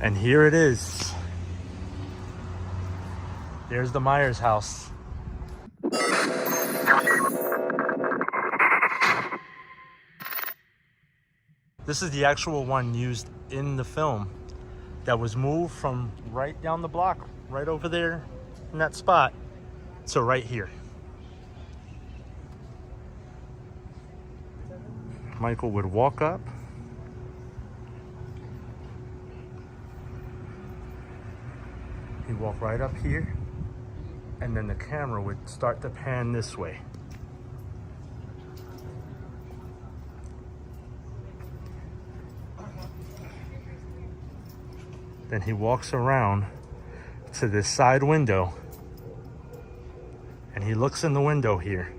And here it is. There's the Myers house. This is the actual one used in the film that was moved from right down the block, right over there in that spot, to right here. Michael would walk up. He'd walk right up here, and then the camera would start to pan this way. Then he walks around to this side window, and he looks in the window here.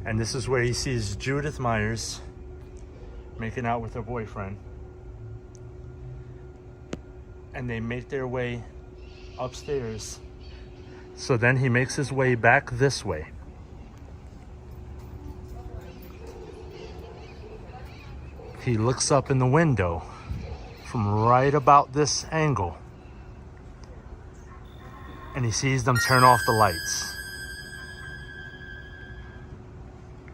And this is where he sees Judith Myers making out with her boyfriend. And they make their way upstairs. So then he makes his way back this way. He looks up in the window from right about this angle, and he sees them turn off the lights.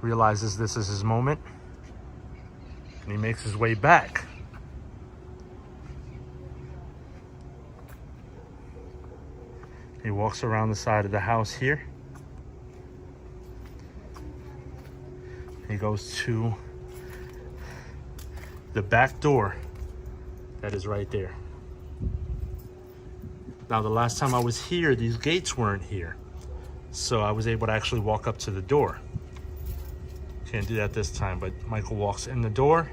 Realizes this is his moment, and he makes his way back. He walks around the side of the house here. He goes to the back door that is right there. Now, the last time I was here, these gates weren't here, so I was able to actually walk up to the door. Can't do that this time, but Michael walks in the door,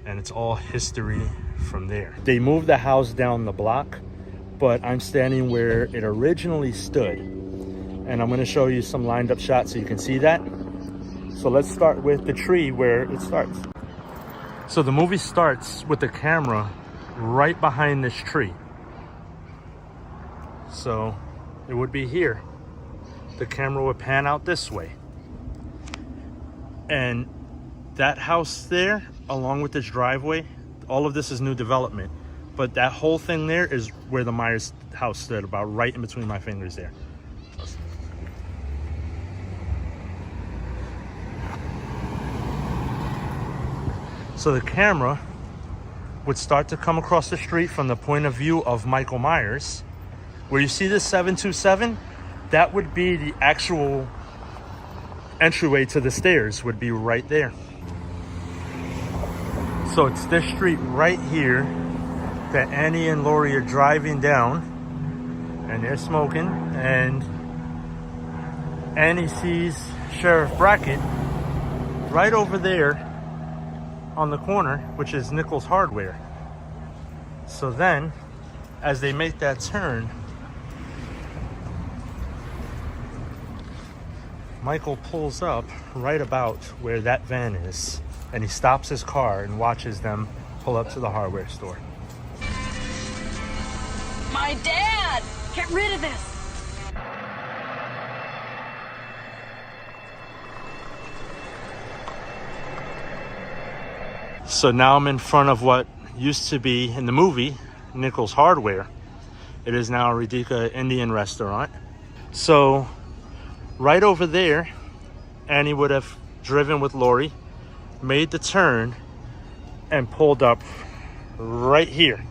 and it's all history from there. They moved the house down the block, but I'm standing where it originally stood, and I'm going to show you some lined up shots so you can see that. So let's start with the tree where it starts. So the movie starts with the camera right behind this tree. So it would be here. The camera would pan out this way. And that house there, along with this driveway, all of this is new development. But that whole thing there is where the Myers house stood, about right in between my fingers there. So the camera would start to come across the street from the point of view of Michael Myers. Where you see this 727, that would be the actual entryway to the stairs, would be right there. So it's this street right here that Annie and Lori are driving down, and they're smoking, and Annie sees Sheriff Brackett right over there on the corner, which is Nicholls Hardware. So then, as they make that turn, Michael pulls up right about where that van is, and he stops his car and watches them pull up to the hardware store. My dad! Get rid of this! So now I'm in front of what used to be, in the movie, Nicholls Hardware. It is now a Radika Indian restaurant. So right over there, Annie would have driven with Lori, made the turn, and pulled up right here,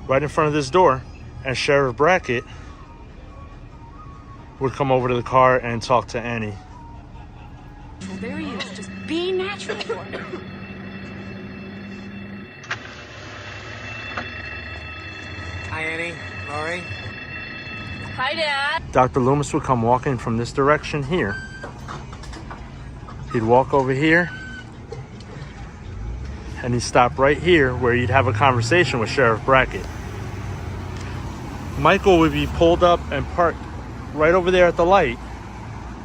right in front of this door, and Sheriff Brackett would come over to the car and talk to Annie. Well, there he is, just be natural for me. Hi, Annie. Lori. Hi, Dad. Dr. Loomis would come walking from this direction here. He'd walk over here, and he'd stop right here where you'd have a conversation with Sheriff Brackett. Michael would be pulled up and parked right over there at the light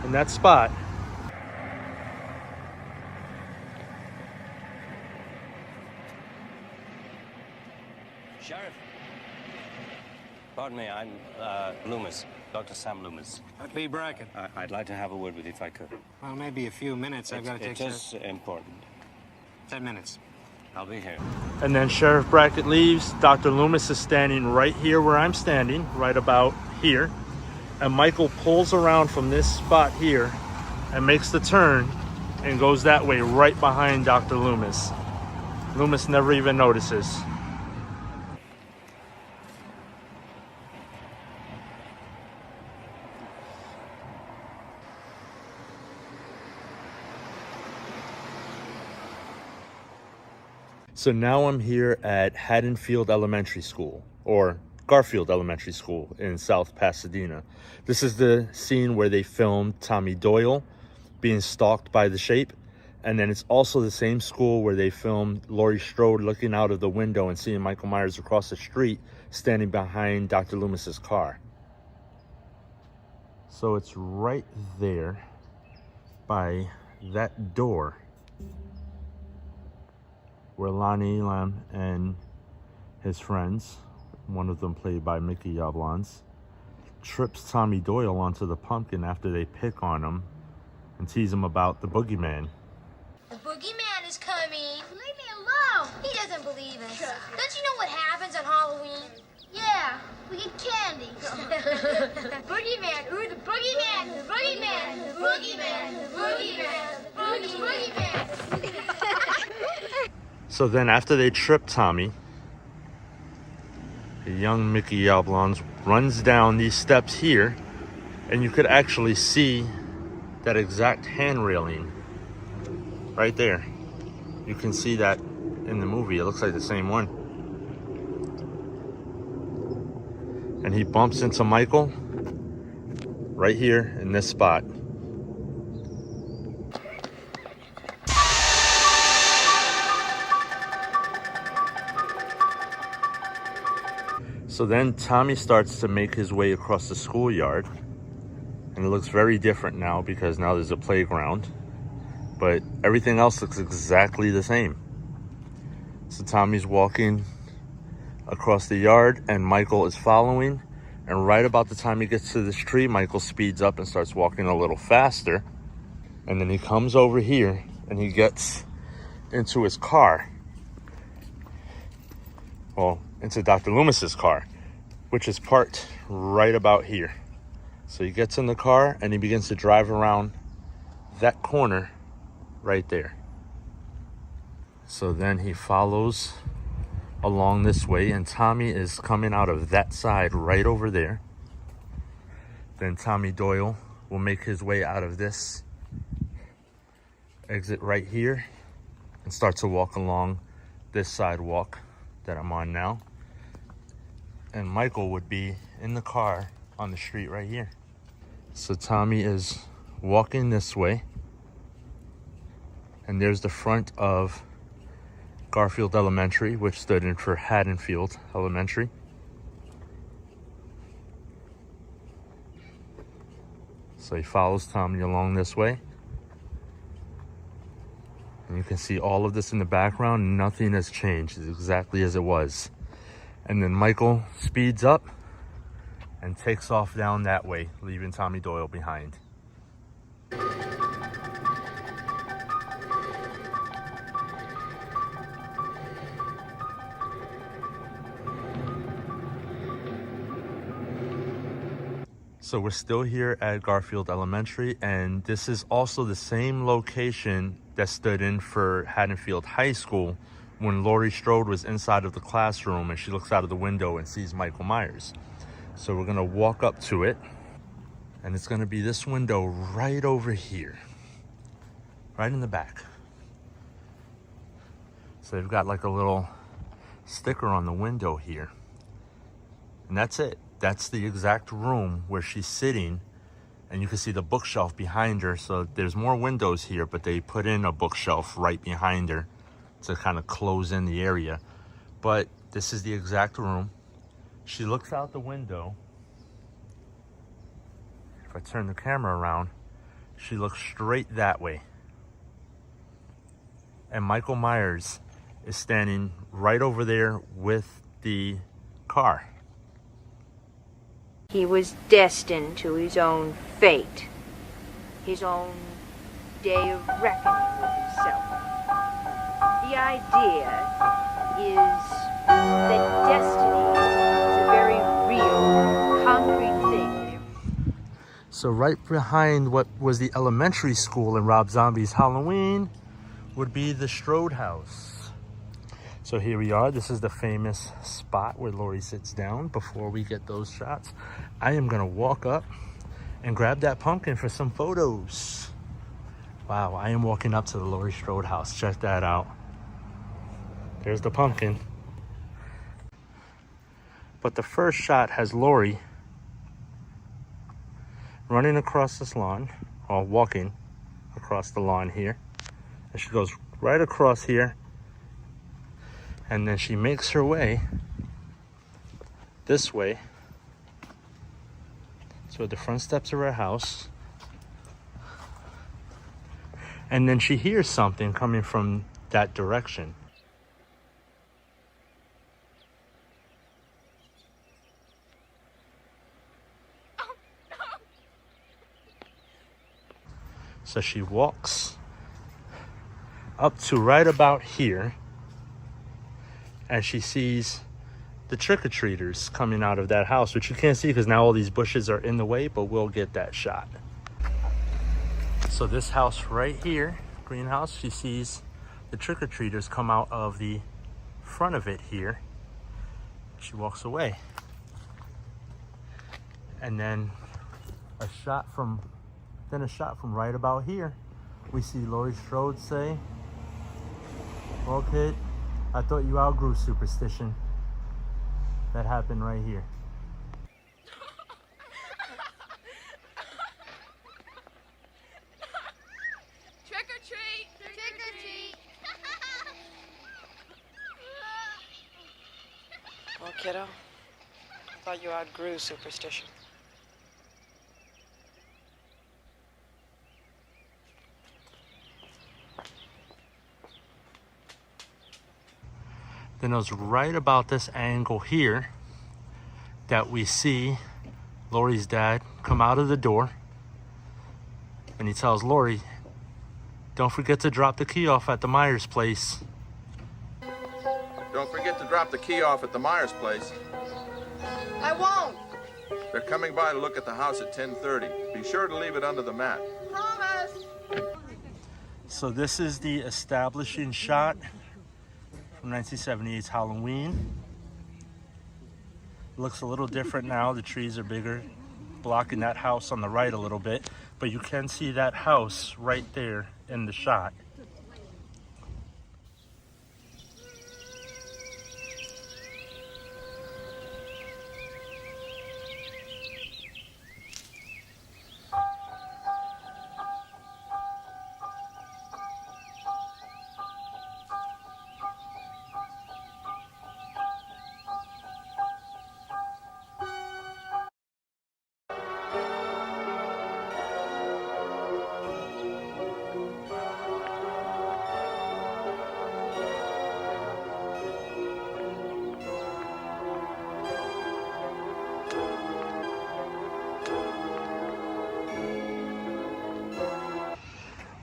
in that spot. Sheriff. Pardon me, I'm Loomis, Dr. Sam Loomis. Lee Brackett. I'd like to have a word with you if I could. Well, maybe a few minutes. I've got to take It is important. 10 minutes. I'll be here. And then Sheriff Brackett leaves. Dr. Loomis is standing right here where I'm standing, right about here. And Michael pulls around from this spot here and makes the turn and goes that way right behind Dr. Loomis. Loomis never even notices. So now I'm here at Haddonfield Elementary School, or Garfield Elementary School in South Pasadena. This is the scene where they filmed Tommy Doyle being stalked by the shape. And then it's also the same school where they filmed Laurie Strode looking out of the window and seeing Michael Myers across the street standing behind Dr. Loomis's car. So it's right there by that door where Lonnie Elam and his friends, one of them played by Mickey Yablans, trips Tommy Doyle onto the pumpkin after they pick on him and tease him about the boogeyman. The boogeyman is coming. Leave me alone. He doesn't believe us. Don't you know what happens on Halloween? Yeah, we get candy. Boogeyman, ooh, the boogeyman, the boogeyman, the boogeyman, the boogeyman, the boogeyman. So then after they trip Tommy, the young Mickey Yablans runs down these steps here, and you could actually see that exact hand railing right there. You can see that in the movie. It looks like the same one. And he bumps into Michael right here in this spot. So then Tommy starts to make his way across the schoolyard, and it looks very different now because now there's a playground, but everything else looks exactly the same. So Tommy's walking across the yard and Michael is following, and right about the time he gets to this tree, Michael speeds up and starts walking a little faster, and then he comes over here and he gets into his car. Well, into Dr. Loomis's car, which is parked right about here. So he gets in the car and he begins to drive around that corner right there. So then he follows along this way, and Tommy is coming out of that side right over there. Then Tommy Doyle will make his way out of this exit right here and start to walk along this sidewalk that I'm on now. And Michael would be in the car on the street right here. So Tommy is walking this way, and there's the front of Garfield Elementary, which stood in for Haddonfield Elementary. So he follows Tommy along this way, and you can see all of this in the background. Nothing has changed. It's exactly as it was. And then Michael speeds up and takes off down that way, leaving Tommy Doyle behind. So we're still here at Garfield Elementary, and this is also the same location that stood in for Haddonfield High School when Laurie Strode was inside of the classroom and she looks out of the window and sees Michael Myers. So we're gonna walk up to it, and it's gonna be this window right over here, right in the back. So they've got like a little sticker on the window here, and that's it. That's the exact room where she's sitting, and you can see the bookshelf behind her. So there's more windows here, but they put in a bookshelf right behind her to kind of close in the area. But this is the exact room. She looks out the window. If I turn the camera around, she looks straight that way. And Michael Myers is standing right over there with the car. He was destined to his own fate, his own day of reckoning with himself. The idea is that destiny is a very real, concrete thing. So right behind what was the elementary school in Rob Zombie's Halloween would be the Strode house. So here we are. This is the famous spot where Laurie sits down. Before we get those shots, I am gonna walk up and grab that pumpkin for some photos. Wow, I am walking up to the Laurie Strode house. Check that out. There's the pumpkin. But the first shot has Laurie running across this lawn, or walking across the lawn here. And she goes right across here. And then she makes her way this way to the front steps of her house. And then she hears something coming from that direction. So she walks up to right about here, and she sees the trick-or-treaters coming out of that house, which you can't see because now all these bushes are in the way, but we'll get that shot. So this house right here, greenhouse, she sees the trick-or-treaters come out of the front of it here. She walks away. And then a shot from right about here, we see Laurie Strode say, "Well, kid, I thought you outgrew superstition." That happened right here. Trick or treat! Trick or treat. Well, kiddo, I thought you outgrew superstition. Then it was right about this angle here that we see Laurie's dad come out of the door, and he tells Laurie, "Don't forget to drop the key off at the Myers place." Don't forget to drop the key off at the Myers place. I won't. They're coming by to look at the house at 10:30. Be sure to leave it under the mat. Promise. So this is the establishing shot from 1978's Halloween. Looks a little different now. The trees are bigger, blocking that house on the right a little bit, but you can see that house right there in the shot.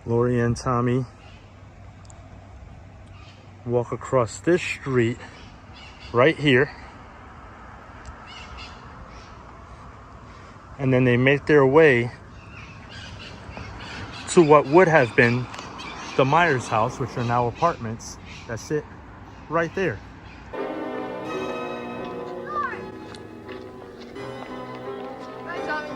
Laurie and Tommy walk across this street right here, and then they make their way to what would have been the Myers house, which are now apartments that sit right there. Hi, Tommy.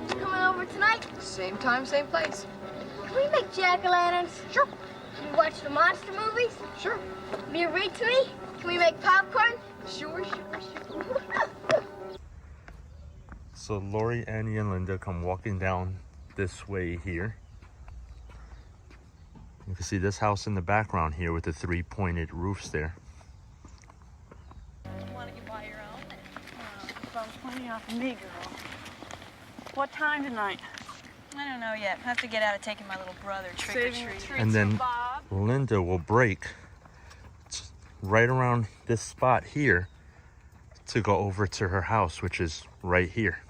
Coming over tonight? Same time, same place. Can we make jack-o'-lanterns? Sure. Can we watch the monster movies? Sure. Can you read to me? Can we make popcorn? Sure. So Laurie, Annie, and Linda come walking down this way here. You can see this house in the background here with the three-pointed roofs there. Want to get by your own? Phone's plenty off of me, girl. What time tonight? I don't know yet. I have to get out of taking my little brother trick-or-treating. And then Linda will break right around this spot here to go over to her house, which is right here.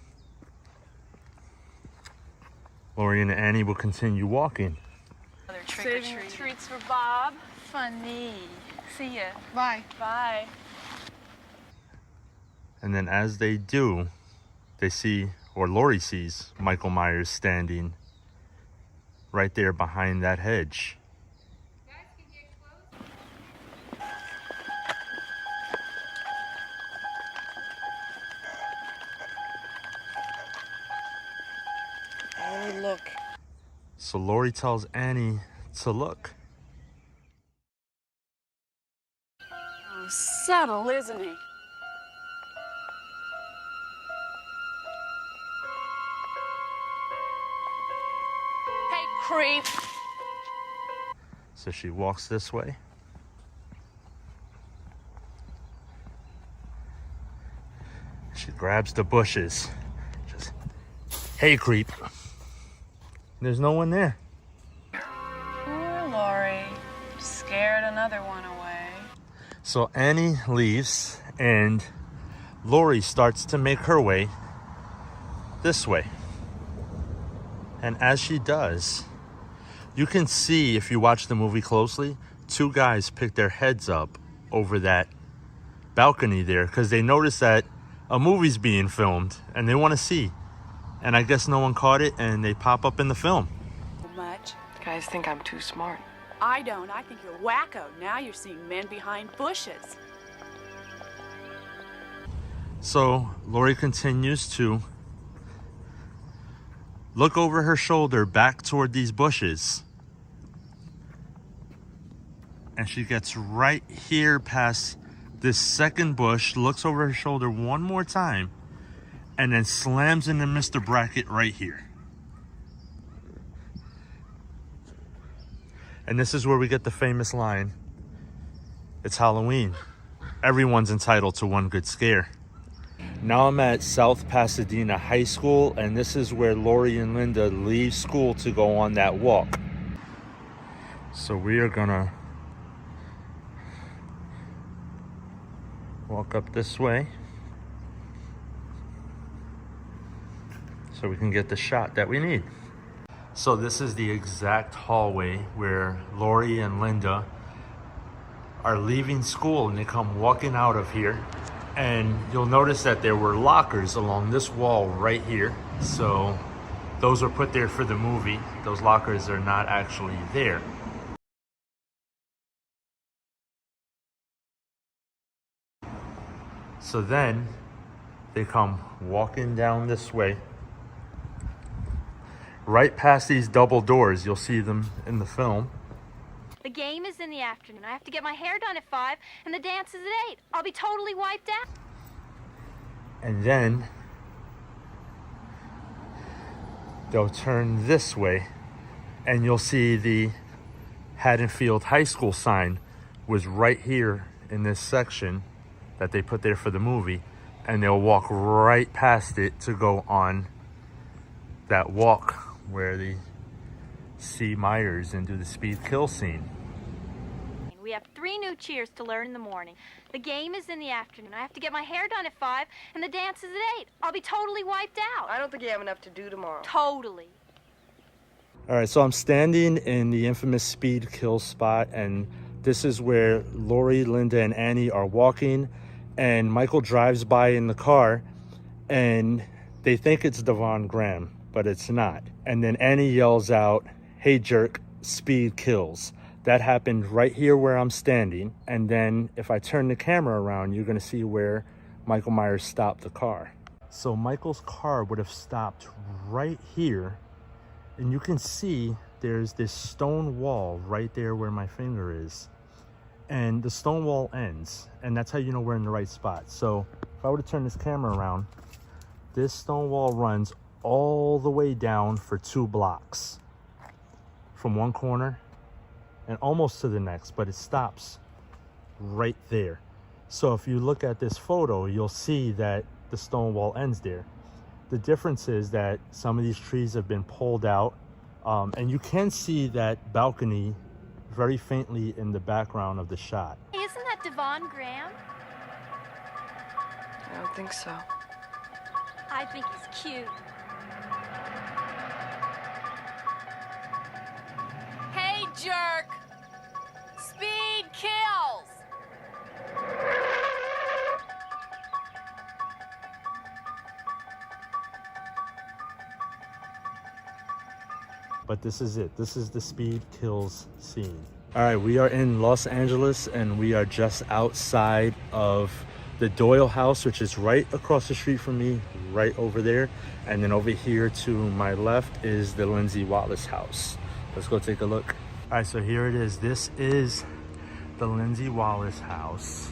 Laurie and Annie will continue walking. Saving the treats for Bob. Funny. See ya. Bye. Bye. And then as they do, they see, or Lori sees, Michael Myers standing right there behind that hedge. Annie, look. So Lori tells Annie to look. Oh, subtle, isn't he? Hey, creep. So she walks this way. She grabs the bushes. Just, hey, creep. There's no one there. Poor Lori. Scared another one away. So Annie leaves and Lori starts to make her way this way. And as she does, you can see, if you watch the movie closely, two guys pick their heads up over that balcony there because they notice that a movie's being filmed and they want to see. And I guess no one caught it and they pop up in the film. Much. Guys think I'm too smart. I don't. I think you're wacko. Now you're seeing men behind bushes. So Lori continues to look over her shoulder back toward these bushes. And she gets right here past this second bush, looks over her shoulder one more time, and then slams into Mr. Brackett right here. And this is where we get the famous line, "It's Halloween. Everyone's entitled to one good scare." Now I'm at South Pasadena High School, and this is where Lori and Linda leave school to go on that walk. So we are gonna walk up this way so we can get the shot that we need. So this is the exact hallway where Lori and Linda are leaving school, and they come walking out of here. And you'll notice that there were lockers along this wall right here. So those were put there for the movie. Those lockers are not actually there. So then they come walking down this way, right past these double doors. You'll see them in the film. The game is in the afternoon. I have to get my hair done at 5, and the dance is at 8. I'll be totally wiped out. And then they'll turn this way, and you'll see the Haddonfield High School sign was right here in this section that they put there for the movie, and they'll walk right past it to go on that walk where they see Myers and do the speed kill scene. We have 3 new cheers to learn in the morning. The game is in the afternoon. I have to get my hair done at 5, and the dance is at 8. I'll be totally wiped out. I don't think you have enough to do tomorrow. Totally. All right, so I'm standing in the infamous speed kill spot, and this is where Lori, Linda, and Annie are walking, and Michael drives by in the car, and they think it's Devon Graham, but it's not. And then Annie yells out, "Hey jerk, speed kills." That happened right here where I'm standing. And then if I turn the camera around, you're gonna see where Michael Myers stopped the car. So Michael's car would have stopped right here. And you can see there's this stone wall right there where my finger is. And the stone wall ends. And that's how you know we're in the right spot. So if I were to turn this camera around, this stone wall runs all the way down for 2 blocks. From one corner and almost to the next, but it stops right there. So if you look at this photo, you'll see that the stone wall ends there. The difference is that some of these trees have been pulled out, and you can see that balcony very faintly in the background of the shot. Hey, isn't that Devon Graham? I don't think so. I think he's cute. Hey, jerk! Speed kills! But this is it. This is the speed kills scene. All right, we are in Los Angeles and we are just outside of the Doyle house, which is right across the street from me, right over there. And then over here to my left is the Lindsay Wallace house. Let's go take a look. All right, so here it is. This is the Lindsay Wallace house.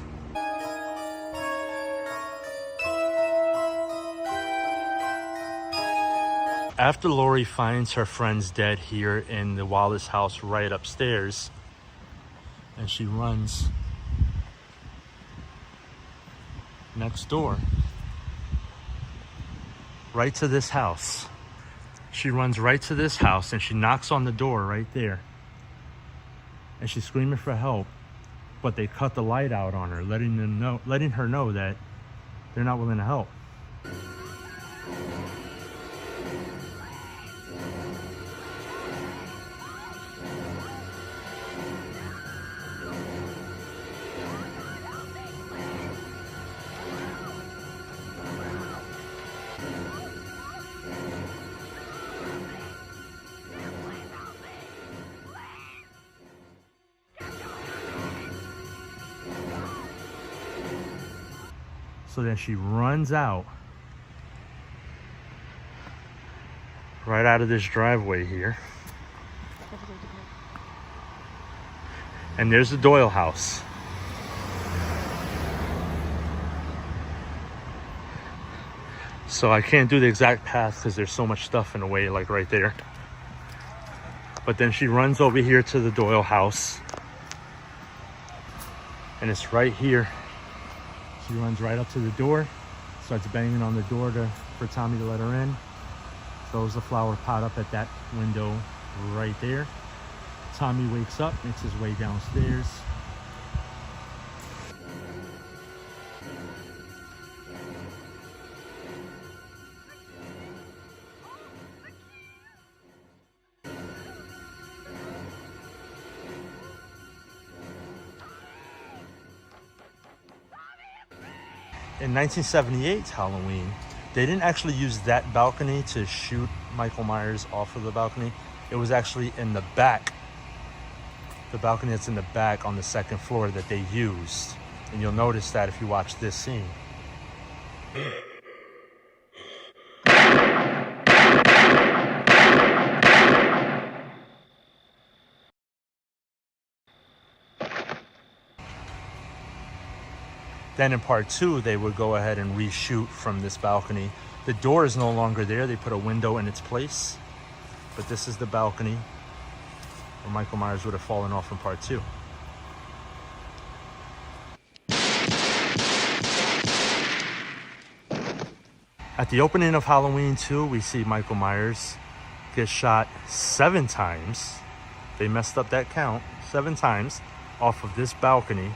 After Lori finds her friends dead here in the Wallace house right upstairs, and she runs next door, right to this house. She runs right to this house and she knocks on the door right there. And she's screaming for help, but they cut the light out on her, letting her know that they're not willing to help. So then she runs out, right out of this driveway here. And there's the Doyle house. So I can't do the exact path because there's so much stuff in the way, like right there. But then she runs over here to the Doyle house. And it's right here. She runs right up to the door, starts banging on the door for Tommy to let her in. Throws the flower pot up at that window right there. Tommy wakes up, makes his way downstairs. In 1978's Halloween, they didn't actually use that balcony to shoot Michael Myers off of the balcony. It was actually in the back, the balcony that's in the back on the second floor that they used. And you'll notice that if you watch this scene. Then in part two, they would go ahead and reshoot from this balcony. The door is no longer there. They put a window in its place. But this is the balcony where Michael Myers would have fallen off in part two. At the opening of Halloween 2, we see Michael Myers get shot 7 times. They messed up that count, 7 times off of this balcony.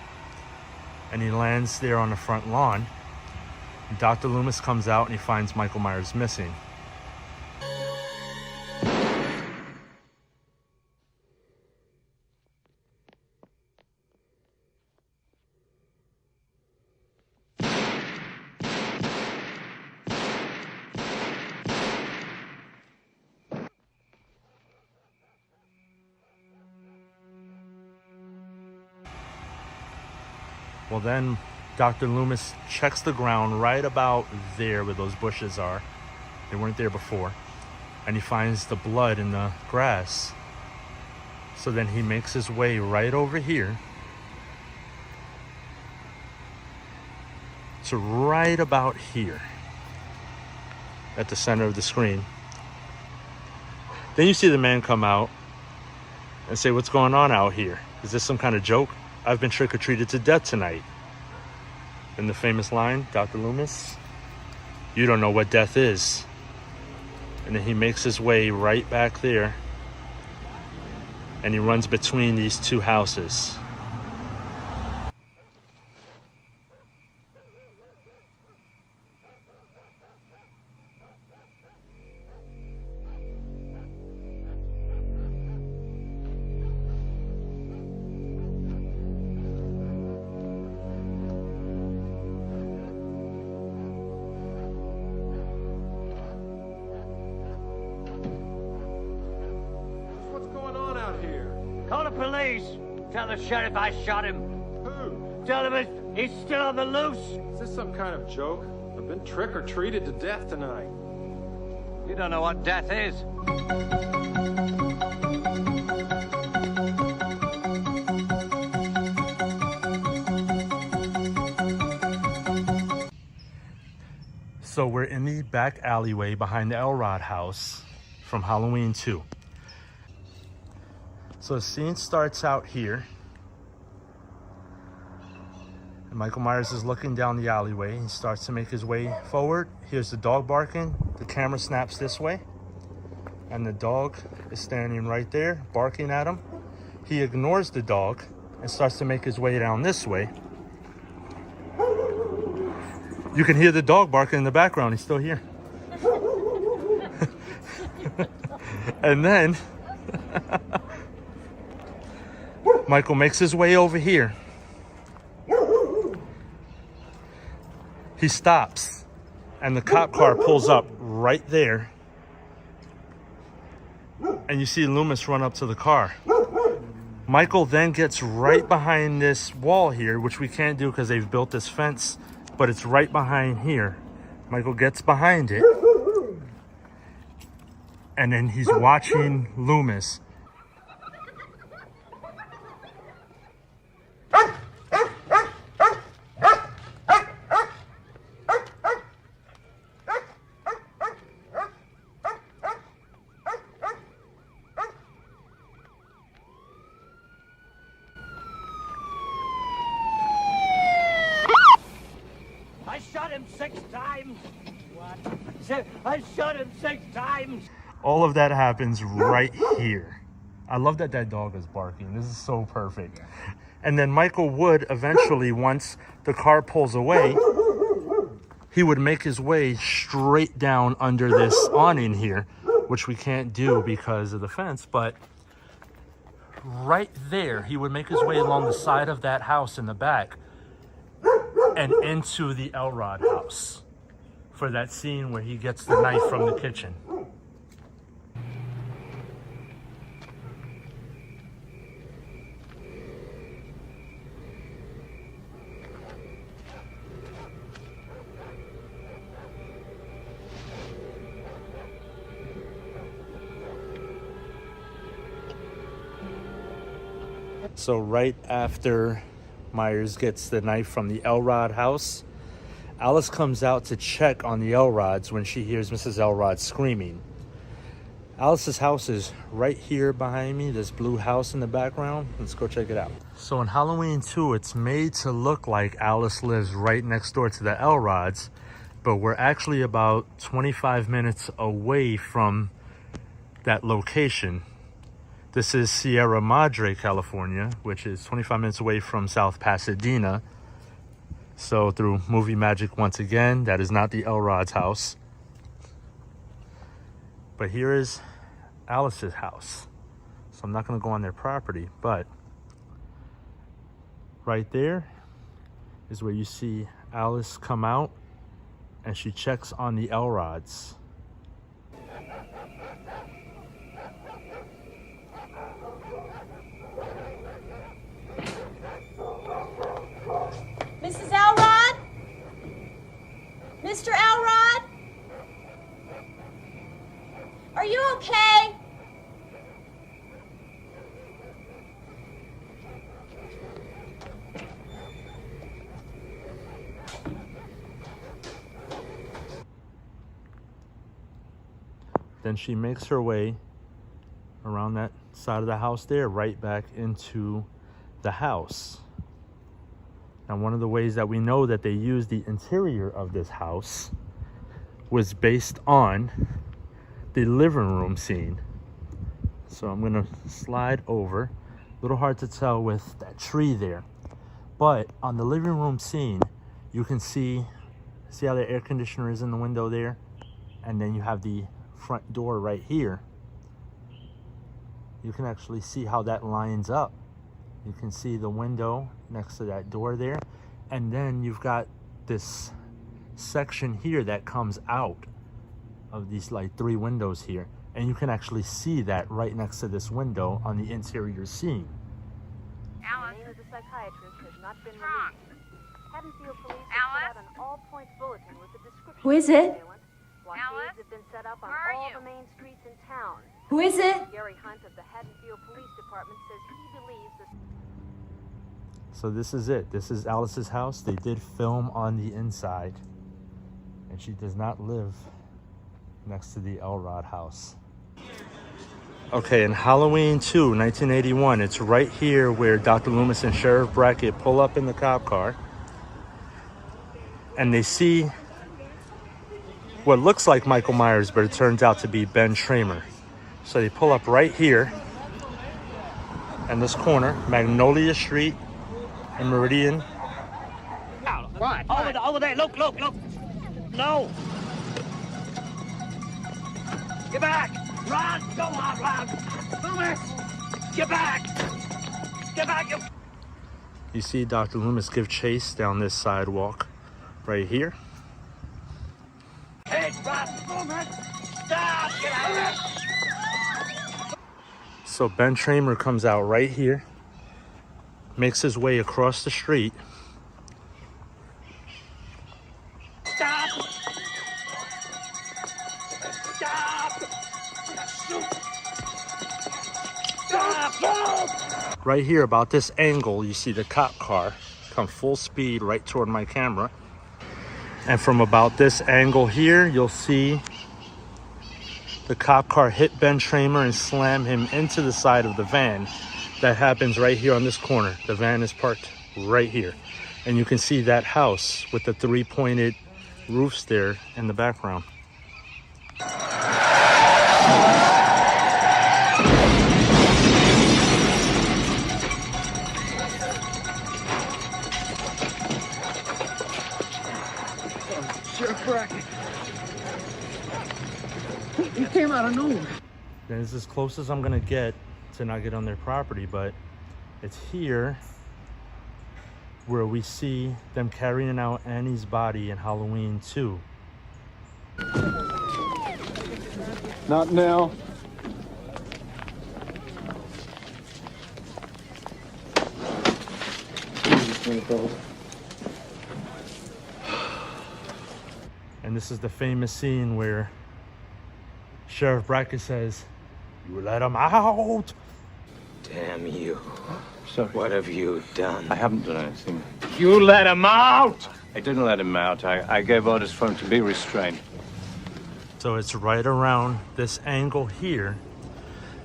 And he lands there on the front lawn. Dr. Loomis comes out and he finds Michael Myers missing. Well, then Dr. Loomis checks the ground right about there where those bushes are. They weren't there before. And he finds the blood in the grass. So then he makes his way right over here to right about here at the center of the screen. Then you see the man come out and say, "What's going on out here? Is this some kind of joke? I've been trick-or-treated to death tonight." And the famous line, Dr. Loomis, "You don't know what death is." And then he makes his way right back there and he runs between these 2 houses. police. Tell the sheriff I shot him. Who? Tell him he's still on the loose. Is this some kind of joke? I've been trick-or-treated to death tonight. You don't know what death is. So we're in the back alleyway behind the Elrod house from Halloween 2. So the scene starts out here. And Michael Myers is looking down the alleyway. He starts to make his way forward. Here's the dog barking. The camera snaps this way. And the dog is standing right there, barking at him. He ignores the dog and starts to make his way down this way. You can hear the dog barking in the background. He's still here. And then Michael makes his way over here. He stops and the cop car pulls up right there. And you see Loomis run up to the car. Michael then gets right behind this wall here, which we can't do because they've built this fence, but it's right behind here. Michael gets behind it. And then he's watching Loomis. I shot him 6 times. What? I shot him 6 times. All of that happens right here. I love that that dog is barking. This is so perfect. And then Michael would eventually, once the car pulls away, he would make his way straight down under this awning here, which we can't do because of the fence, but right there, he would make his way along the side of that house in the back and into the Elrod house for that scene where he gets the knife from the kitchen. So right after Myers gets the knife from the Elrod house, Alice comes out to check on the Elrods when she hears Mrs. Elrod screaming. Alice's house is right here behind me, this blue house in the background. Let's go check it out. So in Halloween 2, it's made to look like Alice lives right next door to the Elrods, but we're actually about 25 minutes away from that location. This is Sierra Madre, California, which is 25 minutes away from South Pasadena. So through movie magic once again, that is not the Elrod's house. But here is Alice's house. So I'm not going to go on their property, but right there is where you see Alice come out and she checks on the Elrods. Mrs. Elrod? Mr. Elrod? Are you okay? Then she makes her way around that side of the house there, right back into the house. Now, one of the ways that we know that they used the interior of this house was based on the living room scene. So I'm gonna slide over. A little hard to tell with that tree there. But on the living room scene, you can see how the air conditioner is in the window there? And then you have the front door right here. You can actually see how that lines up. You can see the window next to that door there. And then you've got this section here that comes out of these like 3 windows here. And you can actually see that right next to this window on the interior scene. psychiatrist has not been released. Haddonfield police have put out an all-points bulletin with the description. Who is it? Blockades have been set up on all the main streets in town. Who is it? Gary Hunt of the Haddonfield Police Department says he believes the... So this is it. This is Alice's house. They did film on the inside. And she does not live next to the Elrod house. Okay, in Halloween 2, 1981, it's right here where Dr. Loomis and Sheriff Brackett pull up in the cop car. And they see what looks like Michael Myers, but it turns out to be Ben Tramer. So they pull up right here in this corner, Magnolia Street and Meridian. Right. Over there. Look. No. Get back. Run. Go on, run. Loomis. Get back. Get back. You see Dr. Loomis give chase down this sidewalk right here. Hey, run. Loomis. Stop. Get out of there. So Ben Tramer comes out right here, makes his way across the street. Stop. Stop. Stop. Right here, about this angle, you see the cop car come full speed right toward my camera. And from about this angle here, you'll see the cop car hit Ben Tramer and slam him into the side of the van. That happens right here on this corner. The van is parked right here. And you can see that house with the three-pointed roofs there in the background. Sheriff Brackett. He came out of nowhere. And it's as close as I'm gonna get to not get on their property, but it's here where we see them carrying out Annie's body in Halloween 2. Not now. And this is the famous scene where Sheriff Brackett says, "You let him out." Damn you. Sorry. What have you done? I haven't done anything. You let him out! I didn't let him out. I gave orders for him to be restrained. So it's right around this angle here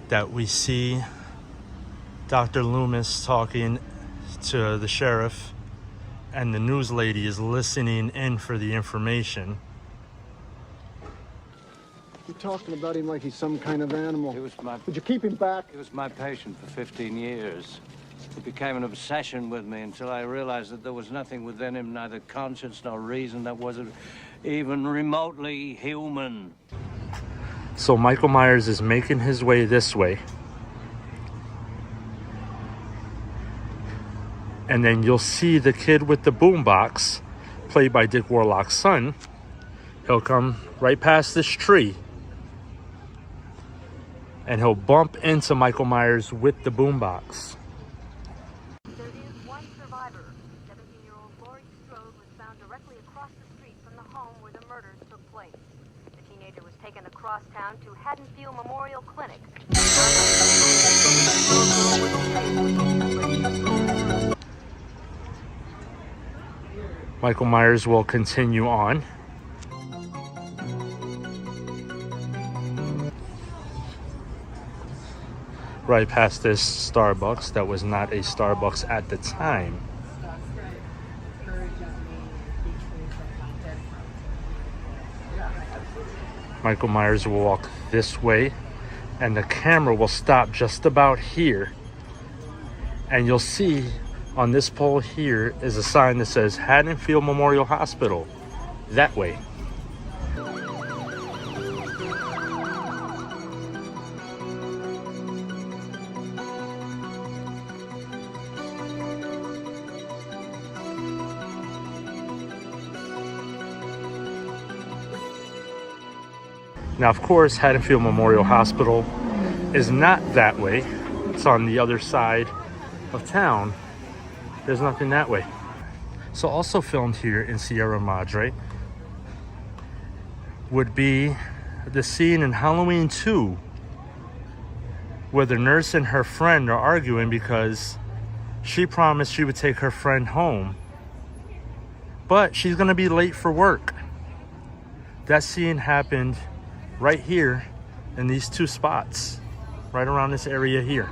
that we see Dr. Loomis talking to the sheriff, and the news lady is listening in for the information. You're talking about him like he's some kind of animal. Would you keep him back? He was my patient for 15 years. It became an obsession with me until I realized that there was nothing within him, neither conscience nor reason, that wasn't even remotely human. So Michael Myers is making his way this way. And then you'll see the kid with the boombox, played by Dick Warlock's son. He'll come right past this tree. And he'll bump into Michael Myers with the boombox. There is one survivor. 17-year-old Strode was found directly across the street from the home where the murders took place. The teenager was taken across town to Haddonfield Memorial Clinic. Michael Myers will continue on. Right past this Starbucks that was not a Starbucks at the time. Michael Myers will walk this way, and the camera will stop just about here. And you'll see on this pole here is a sign that says Haddonfield Memorial Hospital. That way. Now, of course, Haddonfield Memorial Hospital is not that way. It's on the other side of town. There's nothing that way. So also filmed here in Sierra Madre would be the scene in Halloween 2 where the nurse and her friend are arguing because she promised she would take her friend home, but she's gonna be late for work. That scene happened right here in these two spots, right around this area here.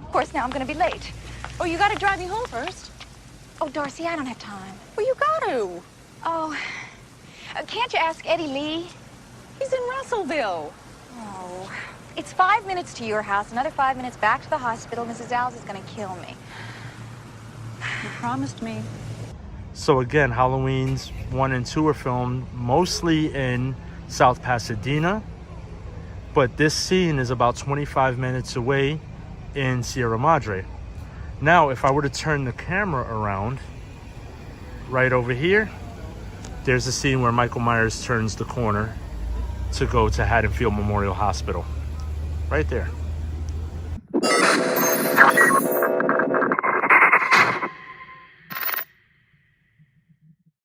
Of course, now I'm gonna be late. Oh, you gotta drive me home first. Oh, Darcy, I don't have time. Well, you got to. Oh, can't you ask Eddie Lee? He's in Russellville. Oh, it's 5 minutes to your house, another 5 minutes back to the hospital. Mrs. Alves is gonna kill me. You promised me. So again, Halloweens 1 and 2 are filmed mostly in South Pasadena, but this scene is about 25 minutes away in Sierra Madre. Now, if I were to turn the camera around, right over here, there's a scene where Michael Myers turns the corner to go to Haddonfield Memorial Hospital. Right there.